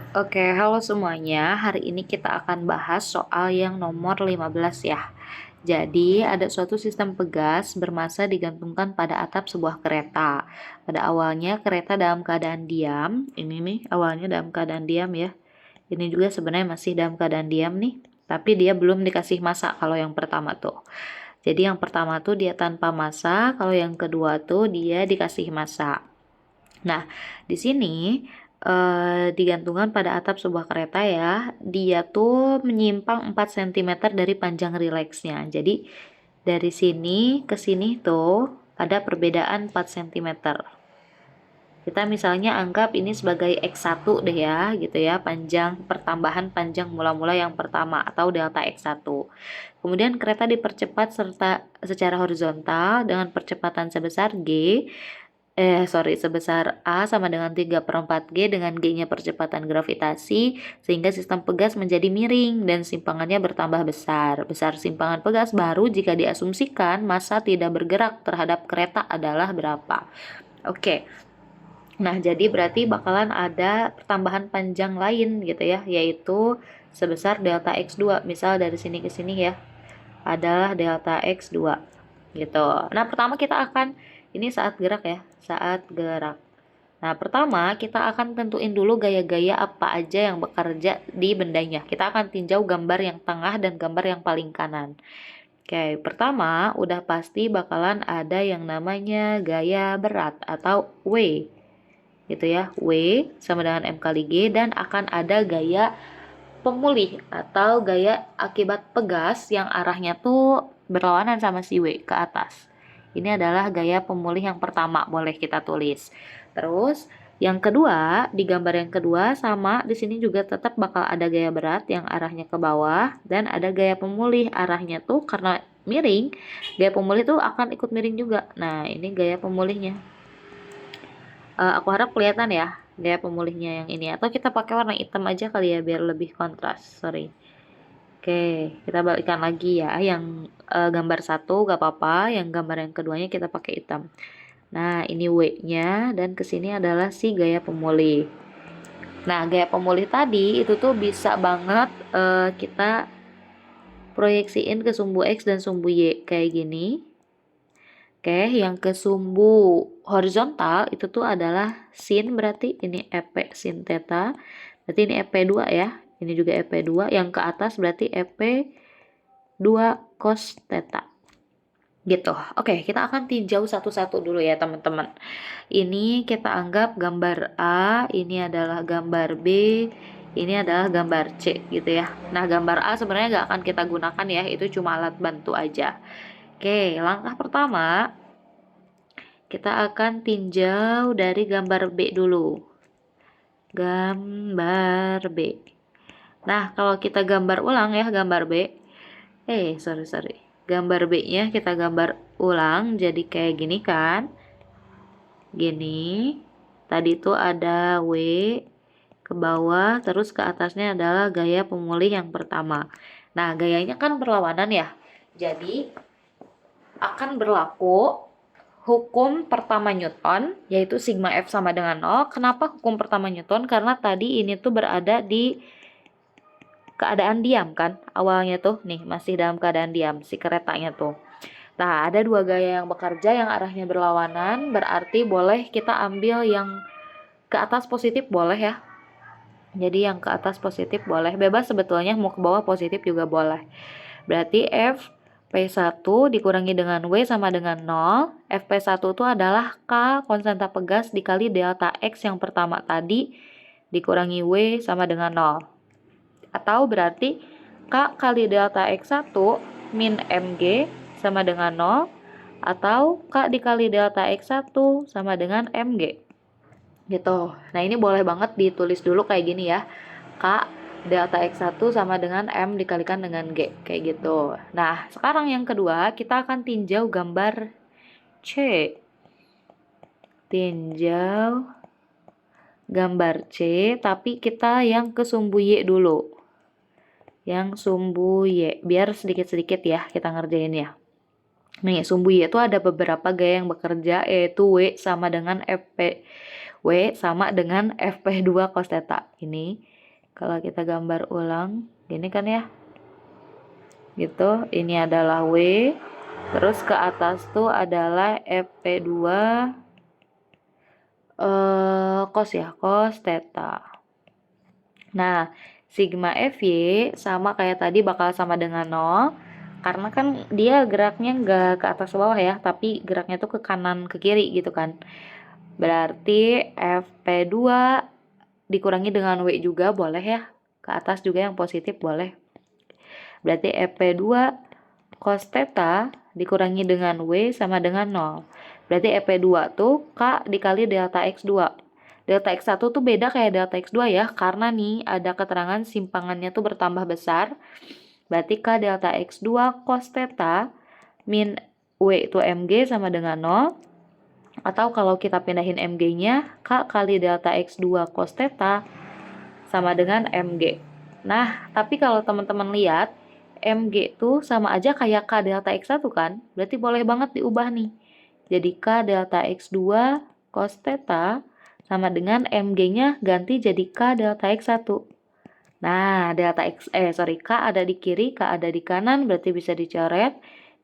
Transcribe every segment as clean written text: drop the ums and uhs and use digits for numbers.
Oke, halo semuanya. Hari ini kita akan bahas soal yang nomor 15 ya. Jadi, ada suatu sistem pegas bermassa digantungkan pada atap sebuah kereta. Pada awalnya kereta dalam keadaan diam. Ini nih, awalnya dalam keadaan diam ya. Ini juga sebenarnya masih dalam keadaan diam nih, tapi dia belum dikasih massa kalau yang pertama tuh. Jadi yang pertama tuh dia tanpa massa, kalau yang kedua tuh dia dikasih massa. Nah, di sini digantungkan pada atap sebuah kereta ya. Dia tuh menyimpang 4 cm dari panjang rileksnya. Jadi dari sini ke sini tuh ada perbedaan 4 cm. Kita misalnya anggap ini sebagai X1 deh ya, gitu ya, panjang pertambahan panjang mula-mula yang pertama atau delta X1. Kemudian kereta dipercepat serta secara horizontal dengan percepatan sebesar sebesar A sama dengan 3/4 G dengan G-nya percepatan gravitasi sehingga sistem pegas menjadi miring dan simpangannya bertambah besar. Besar simpangan pegas baru jika diasumsikan massa tidak bergerak terhadap kereta adalah berapa. Oke. Nah, jadi berarti bakalan ada pertambahan panjang lain gitu ya, yaitu sebesar delta X2. Misal dari sini ke sini ya, adalah delta X2 gitu. Nah, pertama kita akan ini saat gerak ya, saat gerak. Nah, pertama kita akan tentuin dulu gaya-gaya apa aja yang bekerja di bendanya. Kita akan tinjau gambar yang tengah dan gambar yang paling kanan. Oke, pertama udah pasti bakalan ada yang namanya gaya berat atau W gitu ya. W sama dengan M kali G dan akan ada gaya pemulih atau gaya akibat pegas yang arahnya tuh berlawanan sama si W ke atas. Ini adalah gaya pemulih yang pertama, boleh kita tulis. Terus yang kedua, di gambar yang kedua sama di sini juga tetap bakal ada gaya berat yang arahnya ke bawah dan ada gaya pemulih arahnya tuh karena miring, gaya pemulih tuh akan ikut miring juga. Nah, ini gaya pemulihnya. Aku harap kelihatan ya gaya pemulihnya yang ini atau kita pakai warna hitam aja kali ya biar lebih kontras. Sorry. Oke, kita balikkan lagi ya. Yang gambar satu gak apa-apa, yang gambar yang keduanya kita pakai hitam. Nah, ini W-nya dan kesini adalah si gaya pemulih. Nah, gaya pemulih tadi itu tuh bisa banget kita proyeksiin ke sumbu X dan sumbu Y kayak gini. Oke, yang ke sumbu horizontal itu tuh adalah sin, berarti ini EP sin theta. Berarti ini EP2 ya. Ini juga EP2. Yang ke atas berarti EP2 cos theta. Gitu. Oke, kita akan tinjau satu-satu dulu ya teman-teman. Ini kita anggap gambar A, ini adalah gambar B, ini adalah gambar C gitu ya. Nah, gambar A sebenarnya nggak akan kita gunakan ya, itu cuma alat bantu aja. Oke, langkah pertama kita akan tinjau dari gambar B dulu. Gambar B. Nah, kalau kita gambar ulang ya gambar B. Sorry. Gambar B-nya kita gambar ulang jadi kayak gini kan. Gini. Tadi itu ada W ke bawah, terus ke atasnya adalah gaya pemulih yang pertama. Nah, gayanya kan berlawanan ya. Jadi, akan berlaku hukum pertama Newton, yaitu sigma F sama dengan 0. Kenapa hukum pertama Newton? Karena tadi ini tuh berada di keadaan diam kan. Awalnya tuh nih masih dalam keadaan diam si keretanya tuh. Nah, ada dua gaya yang bekerja yang arahnya berlawanan, berarti boleh kita ambil yang ke atas positif boleh ya. Jadi yang ke atas positif boleh, bebas sebetulnya mau ke bawah positif juga boleh. Berarti F P1 dikurangi dengan W sama dengan 0. Fp1 itu adalah K konstanta pegas dikali delta X yang pertama tadi dikurangi W sama dengan 0. Atau berarti K kali delta X1 min Mg sama dengan 0. Atau K dikali delta X1 sama dengan Mg. Gitu. Nah, ini boleh banget ditulis dulu kayak gini ya. K delta X1 sama dengan M dikalikan dengan G. Kayak gitu. Nah, sekarang yang kedua, kita akan tinjau gambar C. Tinjau gambar C, tapi kita yang ke sumbu Y dulu. Yang sumbu Y. Biar sedikit-sedikit ya kita ngerjain ya. Nih, sumbu Y itu ada beberapa gaya yang bekerja, yaitu W sama dengan FP. W sama dengan FP2 cos theta. Ini kalau kita gambar ulang gini kan ya, gitu. Ini adalah W, terus ke atas tuh adalah FP2 cos theta. Nah, sigma FY sama kayak tadi bakal sama dengan 0, karena kan dia geraknya nggak ke atas ke bawah ya, tapi geraknya tuh ke kanan ke kiri gitu kan. Berarti FP2 dikurangi dengan W juga boleh ya, ke atas juga yang positif boleh. Berarti FP2 cos theta dikurangi dengan W sama dengan 0. Berarti FP2 tuh K dikali delta X2. Delta X1 tuh beda kayak delta X2 ya, karena nih ada keterangan simpangannya tuh bertambah besar. Berarti K delta X2 cos theta min W itu MG sama dengan 0. Atau kalau kita pindahin MG-nya, K kali delta X2 cos theta sama dengan MG. Nah, tapi kalau teman-teman lihat, MG itu sama aja kayak K delta X1 kan? Berarti boleh banget diubah nih. Jadi K delta X2 cos theta sama dengan MG-nya ganti jadi K delta X1. Nah, K ada di kiri, K ada di kanan, berarti bisa dicoret.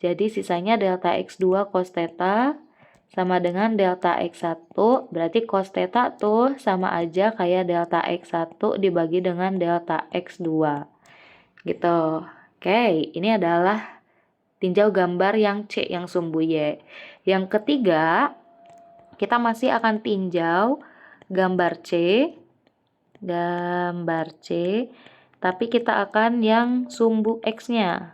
Jadi sisanya delta X2 cos theta sama dengan delta X1, berarti cos theta tuh sama aja kayak delta X1 dibagi dengan delta X2. Gitu. Oke, ini adalah tinjau gambar yang C yang sumbu Y. Yang ketiga, kita masih akan tinjau gambar C, tapi kita akan yang sumbu X-nya.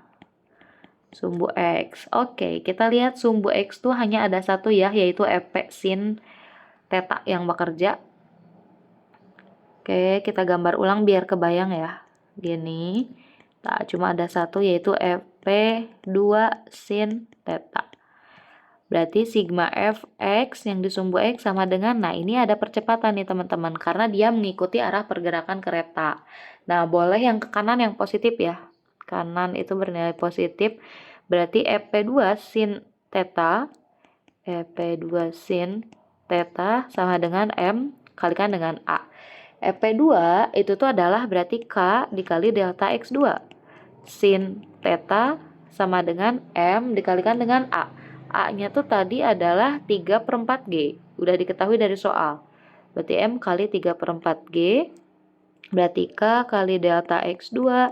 Sumbu X. Oke, kita lihat sumbu X tuh hanya ada satu ya, yaitu Fp sin theta yang bekerja. Oke, kita gambar ulang biar kebayang ya. Gini. Nah, cuma ada satu yaitu Fp2 sin theta. Berarti sigma Fx yang di sumbu X sama dengan, nah ini ada percepatan nih teman-teman, karena dia mengikuti arah pergerakan kereta. Nah, boleh yang ke kanan yang positif ya. Kanan itu bernilai positif, berarti Fp2 sin theta, Fp2 sin theta sama dengan M kalikan dengan A. Fp2 itu tuh adalah berarti K dikali delta X2. Sin theta sama dengan M dikalikan dengan A. A-nya tuh tadi adalah 3/4G. Udah diketahui dari soal. Berarti M kali 3/4G. Berarti K kali delta X2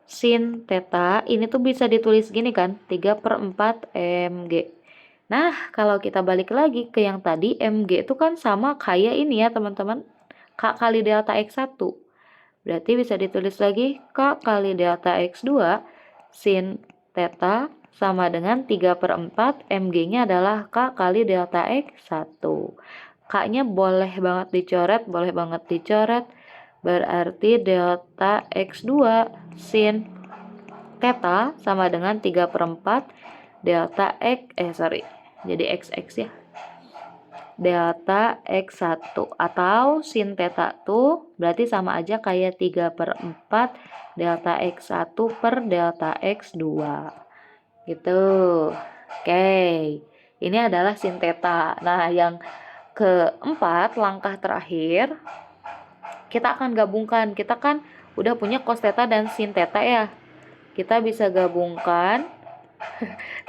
sin theta. Ini tuh bisa ditulis gini kan. 3/4 MG. Nah, kalau kita balik lagi ke yang tadi, MG itu kan sama kayak ini ya teman-teman. K kali delta X1. Berarti bisa ditulis lagi K kali delta X2 sin theta sama dengan 3/4, MG-nya adalah K kali delta X1. K-nya boleh banget dicoret, berarti delta X2 sin theta sama dengan 3/4 delta jadi XX ya. Delta X1 atau sin theta tuh berarti sama aja kayak 3/4 delta X1 per delta X2 gitu. Oke, ini adalah sin theta. Nah, yang keempat, langkah terakhir, kita akan gabungkan. Kita kan udah punya cos theta dan sin theta ya. Kita bisa gabungkan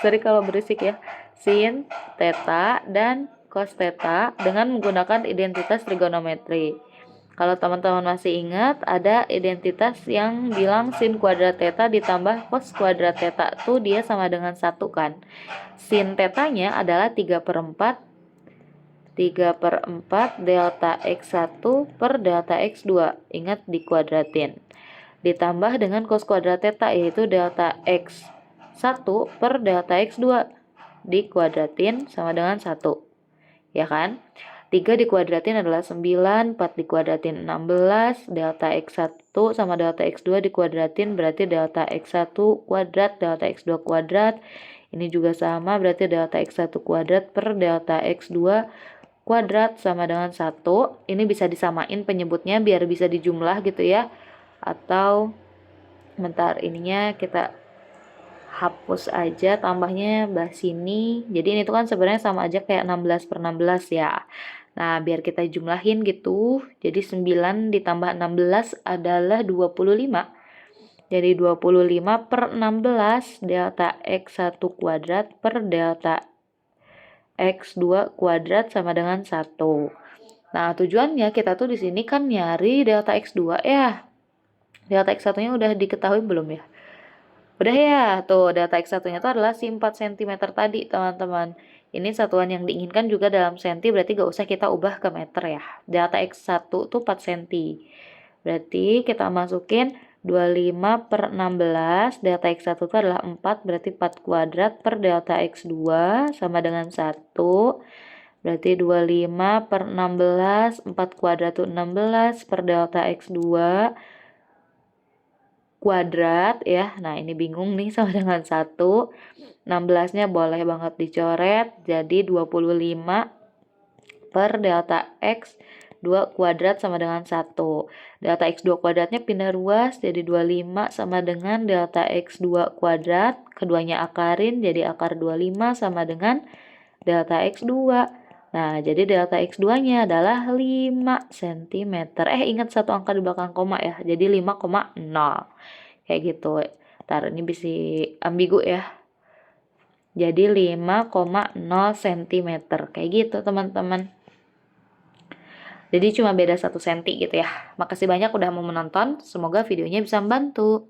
sorry kalau berisik ya, sin theta dan cos theta dengan menggunakan identitas trigonometri. Kalau teman-teman masih ingat, ada identitas yang bilang sin kuadrat theta ditambah cos kuadrat theta tuh dia sama dengan 1 kan. Sin tetanya adalah 3/4 delta X1 per delta X2. Ingat dikuadratin. Ditambah dengan cos kuadrat theta yaitu delta X1 per delta X2. Dikuadratin sama dengan 1. Ya kan? 3 dikuadratin adalah 9, 4 dikuadratin 16, delta X1 sama delta X2 dikuadratin berarti delta X1 kuadrat, delta X2 kuadrat. Ini juga sama berarti delta X1 kuadrat per delta X2 kuadrat sama dengan 1. Ini bisa disamain penyebutnya biar bisa dijumlah gitu ya. Atau bentar ininya kita hapus aja tambahnya belah sini. Jadi ini tuh kan sebenarnya sama aja kayak 16/16 ya. Nah, biar kita jumlahin gitu. Jadi 9 ditambah 16 adalah 25. Jadi 25 per 16 delta X1 kuadrat per delta X2 kuadrat sama dengan 1. Nah, tujuannya kita tuh di sini kan nyari delta X2 ya. Delta X1-nya udah diketahui belum ya? Udah ya, tuh delta X1-nya itu adalah si 4 cm tadi, teman-teman. Ini satuan yang diinginkan juga dalam senti, berarti gak usah kita ubah ke meter ya. Delta X1 tuh 4 cm. Berarti kita masukin 25 per 16, delta X1 itu adalah 4, berarti 4 kuadrat per delta X2 sama dengan 1. Berarti 25 per 16, 4 kuadrat itu 16 per delta X2 kuadrat ya. Nah, ini bingung nih sama dengan 1. 16-nya boleh banget dicoret. Jadi 25 per delta X 2 kuadrat sama dengan 1. Delta X2 kuadratnya pindah ruas jadi 25 sama dengan delta X2 kuadrat. Keduanya akarin jadi akar 25 sama dengan delta X2. Nah, jadi delta X2-nya adalah 5 cm. Ingat satu angka di belakang koma ya. Jadi 5,0. Kayak gitu. Ntar ini bisa ambigu ya. Jadi 5,0 cm. Kayak gitu teman-teman. Jadi cuma beda 1 cm gitu ya. Makasih banyak udah mau menonton. Semoga videonya bisa membantu.